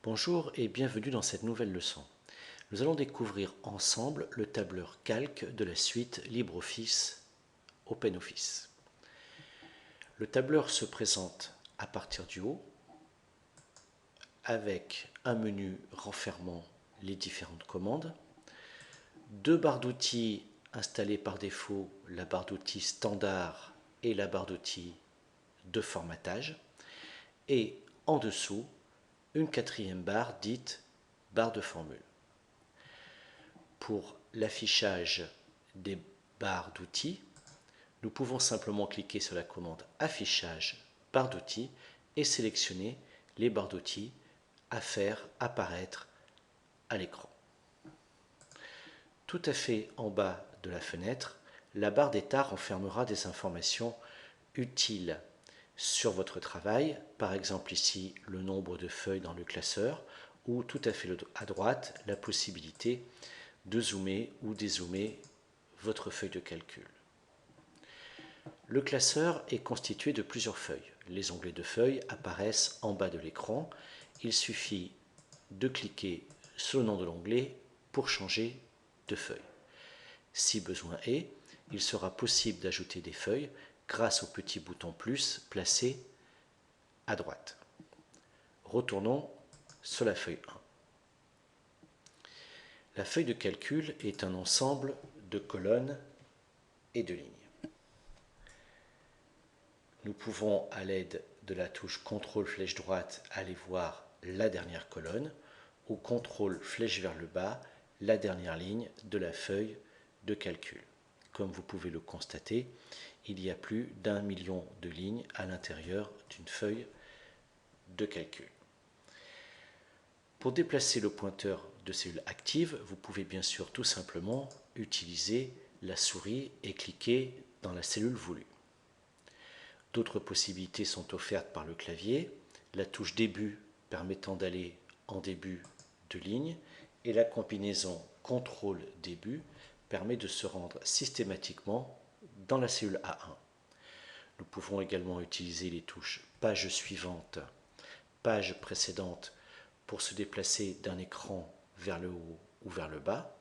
Bonjour et bienvenue dans cette nouvelle leçon. Nous allons découvrir ensemble le tableur calque de la suite LibreOffice OpenOffice. Le tableur se présente à partir du haut avec un menu renfermant les différentes commandes, deux barres d'outils installées par défaut, la barre d'outils standard et la barre d'outils de formatage, et en dessous une quatrième barre dite barre de formule. Pour l'affichage des barres d'outils, nous pouvons simplement cliquer sur la commande affichage barre d'outils et sélectionner les barres d'outils à faire apparaître à l'écran. Tout à fait en bas de la fenêtre, la barre d'état renfermera des informations utiles sur votre travail, par exemple ici le nombre de feuilles dans le classeur, ou tout à fait à droite la possibilité de zoomer ou dézoomer votre feuille de calcul. Le classeur est constitué de plusieurs feuilles. Les onglets de feuilles apparaissent en bas de l'écran. Il suffit de cliquer sur le nom de l'onglet pour changer de feuille. Si besoin est, il sera possible d'ajouter des feuilles grâce au petit bouton plus placé à droite. Retournons sur la feuille 1. La feuille de calcul est un ensemble de colonnes et de lignes. Nous pouvons, à l'aide de la touche CTRL flèche droite, aller voir la dernière colonne ou CTRL flèche vers le bas, la dernière ligne de la feuille de calcul. Comme vous pouvez le constater, il y a plus d'1 million de lignes à l'intérieur d'une feuille de calcul. Pour déplacer le pointeur de cellule active, vous pouvez bien sûr tout simplement utiliser la souris et cliquer dans la cellule voulue. D'autres possibilités sont offertes par le clavier, la touche début permettant d'aller en début de ligne et la combinaison CTRL début permet de se rendre systématiquement dans la cellule A1. Nous pouvons également utiliser les touches page suivante, page précédente pour se déplacer d'un écran vers le haut ou vers le bas.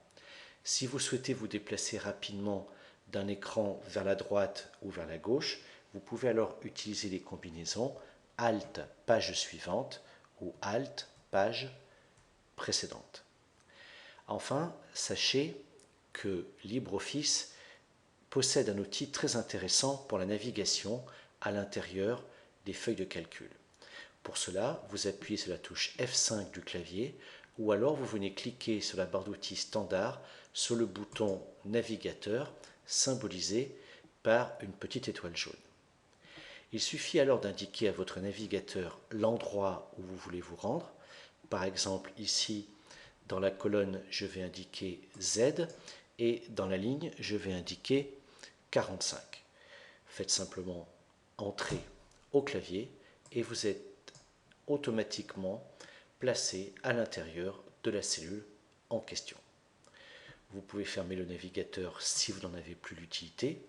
Si vous souhaitez vous déplacer rapidement d'un écran vers la droite ou vers la gauche, vous pouvez alors utiliser les combinaisons Alt page suivante ou Alt page précédente. Enfin, sachez que LibreOffice possède un outil très intéressant pour la navigation à l'intérieur des feuilles de calcul. Pour cela, vous appuyez sur la touche F5 du clavier ou alors vous venez cliquer sur la barre d'outils standard sur le bouton navigateur symbolisé par une petite étoile jaune. Il suffit alors d'indiquer à votre navigateur l'endroit où vous voulez vous rendre. Par exemple, ici, dans la colonne, je vais indiquer Z et dans la ligne, je vais indiquer 45. Faites simplement entrer au clavier et vous êtes automatiquement placé à l'intérieur de la cellule en question. Vous pouvez fermer le navigateur si vous n'en avez plus l'utilité.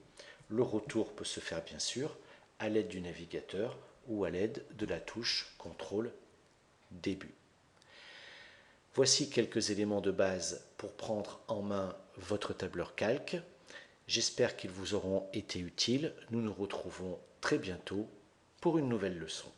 Le retour peut se faire bien sûr à l'aide du navigateur ou à l'aide de la touche CTRL début. Voici quelques éléments de base pour prendre en main votre tableur calque. J'espère qu'ils vous auront été utiles. Nous nous retrouvons très bientôt pour une nouvelle leçon.